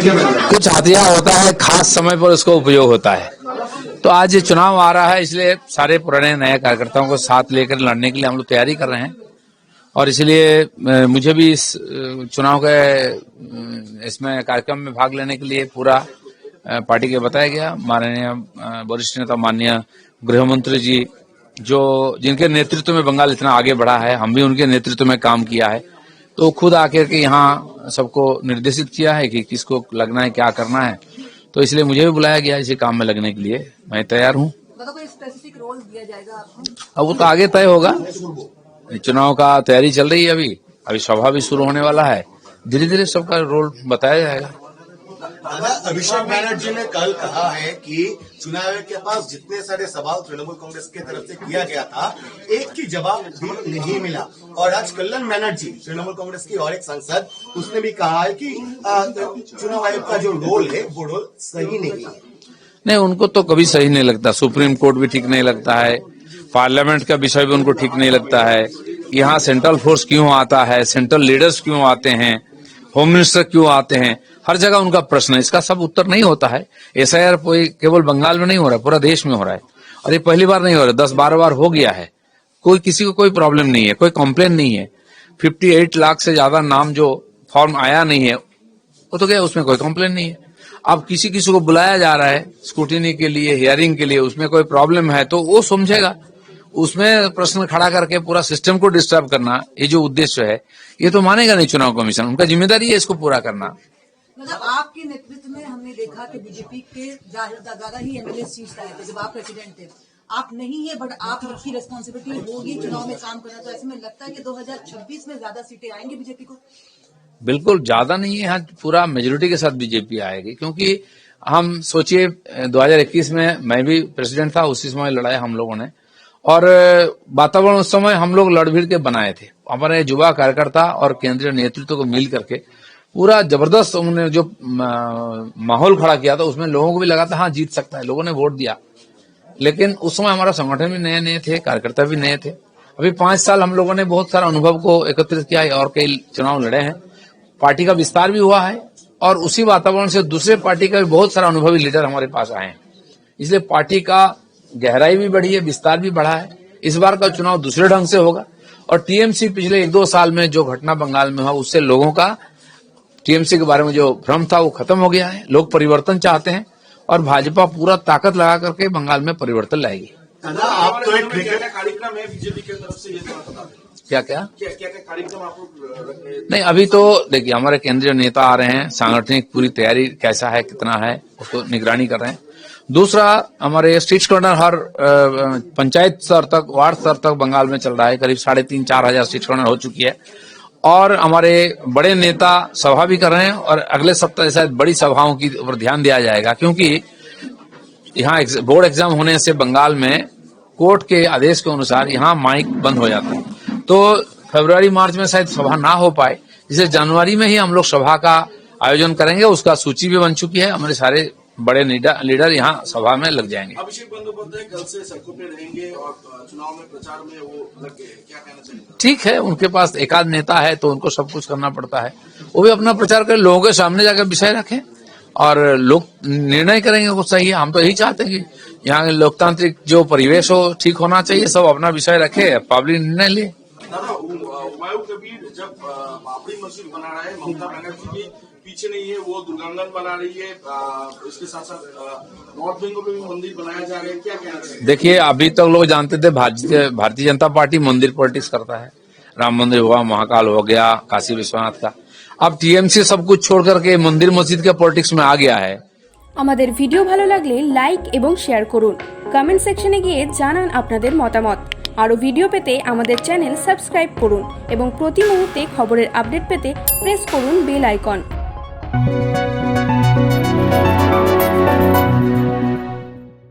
कुछ हथियार होता है, खास समय पर उसका उपयोग होता है। तो आज ये चुनाव आ रहा है, इसलिए सारे पुराने नए कार्यकर्ताओं को साथ लेकर लड़ने के लिए हम लोग तैयारी कर रहे हैं। और इसलिए मुझे भी इस चुनाव के इसमें कार्यक्रम में भाग लेने के लिए पूरा पार्टी के बताया गया। माननीय वरिष्ठ नेता माननीय गृह मंत्री जी जिनके नेतृत्व में बंगाल इतना आगे बढ़ा है, हम भी उनके नेतृत्व में काम किया है, तो खुद आकर के यहाँ सबको निर्देशित किया है कि किसको लगना है, क्या करना है। तो इसलिए मुझे भी बुलाया गया इसी काम में लगने के लिए। मैं तैयार हूँ। कोई स्पेसिफिक रोल दिया जाएगा आपको? अब वो तो आगे तय होगा। चुनाव का तैयारी चल रही है, अभी सभा भी शुरू होने वाला है, धीरे धीरे सबका रोल बताया जाएगा। अभिषेक बैनर्जी ने कल कहा है कि चुनाव आयोग के पास जितने सारे सवाल तृणमूल कांग्रेस की तरफ से किया गया था, एक की जवाब भी नहीं मिला। और आज कल्याण बैनर्जी, तृणमूल कांग्रेस की और एक सांसद, उसने भी कहा है कि चुनाव आयोग का जो रोल है वो रोल सही नहीं है। नहीं, उनको तो कभी सही नहीं लगता। सुप्रीम कोर्ट भी ठीक नहीं लगता है, पार्लियामेंट का विषय भी उनको ठीक नहीं लगता है। यहाँ सेंट्रल फोर्स क्यों आता है, सेंट्रल लीडर्स क्यों आते हैं, होम मिनिस्टर क्यों आते हैं, हर जगह उनका प्रश्न है। इसका सब उत्तर नहीं होता है। एसआईआर केवल बंगाल में नहीं हो रहा है, पूरा देश में हो रहा है। और ये पहली बार नहीं हो रहा है, 10-12 बार हो गया है। किसी को कोई प्रॉब्लम नहीं है, कोई कंप्लेन नहीं है। 58 लाख से ज्यादा नाम जो फॉर्म आया नहीं है, वो तो क्या, उसमें कोई कंप्लेन नहीं है। अब किसी को बुलाया जा रहा है स्क्रूटिनी के लिए, हियरिंग के लिए, उसमें कोई प्रॉब्लम है तो वो समझेगा। उसमें प्रश्न खड़ा करके पूरा सिस्टम को डिस्टर्ब करना, ये जो उद्देश्य है, ये तो मानेगा नहीं चुनाव कमीशन। उनका जिम्मेदारी है इसको पूरा करना। मतलब आपके नेतृत्व में हमने देखा कि बीजेपी के ज्यादा ही एमएलए सीट आए थे जब आप प्रेसिडेंट थे। आप नहीं है, बट आपकी रिस्पॉन्सिबिलिटी होगी चुनाव में काम करना। तो ऐसे में लगता है कि 2026 में ज्यादा सीटें आएंगी बीजेपी को? बिल्कुल ज्यादा नहीं है, यहाँ पूरा मेजोरिटी के साथ बीजेपी आएगी। क्योंकि हम सोचिए 2021 में मैं भी प्रेसिडेंट था, उसी समय लड़ाई हम लोगों ने, और वातावरण उस समय हम लोग लड़ भिड़ के बनाए थे। हमारे युवा कार्यकर्ता और केंद्रीय नेतृत्व को मिल करके पूरा जबरदस्त उन्होंने जो माहौल खड़ा किया था, उसमें लोगों को भी लगा था हाँ जीत सकता है, लोगों ने वोट दिया। लेकिन उस समय हमारा संगठन भी नए नए थे, कार्यकर्ता भी नए थे। अभी 5 साल हम लोगों ने बहुत सारा अनुभव को एकत्रित किया है और कई चुनाव लड़े हैं। पार्टी का विस्तार भी हुआ है और उसी वातावरण से दूसरे पार्टी का भी बहुत सारा अनुभवी लीडर हमारे पास आए हैं। इसलिए पार्टी का गहराई भी बढ़ी है, विस्तार भी बढ़ा है। इस बार का चुनाव दूसरे ढंग से होगा। और टीएमसी पिछले 1-2 साल में जो घटना बंगाल में हुआ, उससे लोगों का टीएमसी के बारे में जो भ्रम था वो खत्म हो गया है। लोग परिवर्तन चाहते हैं और भाजपा पूरा ताकत लगा करके बंगाल में परिवर्तन लाएगी। आप तो एक कार्यक्रम है बीजेपी की तरफ से, ये क्या कार्यक्रम आप नहीं, अभी तो देखिए हमारे केंद्रीय नेता आ रहे हैं, सांगठनिक पूरी तैयारी कैसा है, कितना है, उसको निगरानी कर रहे हैं। दूसरा, हमारे स्ट्रीट कॉर्नर हर पंचायत स्तर तक, वार्ड स्तर तक बंगाल में चल रहा है। करीब 3,500-4 हजार स्ट्रीट कॉर्नर हो चुकी है। और हमारे बड़े नेता सभा भी कर रहे हैं और अगले सप्ताह शायद बड़ी सभाओं की ऊपर ध्यान दिया जाएगा। क्योंकि यहाँ बोर्ड एग्जाम होने से बंगाल में कोर्ट के आदेश के अनुसार यहाँ माइक बंद हो जाता है। तो फरवरी मार्च में शायद सभा ना हो पाए, जिसे जनवरी में ही हम लोग सभा का आयोजन करेंगे। उसका सूची भी बन चुकी है, हमारे सारे बड़े लीडर यहाँ सभा में लग जाएंगे। अभिषेक बंदोपाध्याय कल से सड़कों पे रहेंगे और चुनाव में प्रचार में वो लग गए, क्या कहना चाहिए? ठीक है, उनके पास एकाध नेता है तो उनको सब कुछ करना पड़ता है। वो भी अपना प्रचार करें, लोगों के सामने जाकर विषय रखें और लोग निर्णय करेंगे कुछ सही है। हम तो यही चाहते हैं कि यहाँ लोकतांत्रिक जो परिवेश हो ठीक होना चाहिए, सब अपना विषय रखे, पब्लिक निर्णय ले। हुमायूं कबीर जब बाबरी मस्जिद बना रहा है, ममता बनर्जी के पीछे नहीं है, वो दुर्गांगन बना रही है। इसके साथ साथ नॉर्थ बेंगल में भी मंदिर बनाया जा रहा है, क्या कहना चाहिए? देखिए, अभी तक लोग जानते थे भारतीय जनता पार्टी मंदिर पॉलिटिक्स करता है। राम मंदिर हुआ, महाकाल हो गया, काशी विश्वनाथ का। अब टीएमसी सब कुछ छोड़ करके मंदिर मस्जिद के पॉलिटिक्स में आ गया है। আমাদের ভিডিও ভালো লাগলে লাইক এবং শেয়ার করুন। কমেন্ট সেকশনে গিয়ে জানান আপনাদের মতামত। আরো ভিডিও পেতে আমাদের চ্যানেল সাবস্ক্রাইব করুন এবং প্রতি মুহূর্তে খবরের আপডেট পেতে প্রেস করুন বেল আইকন।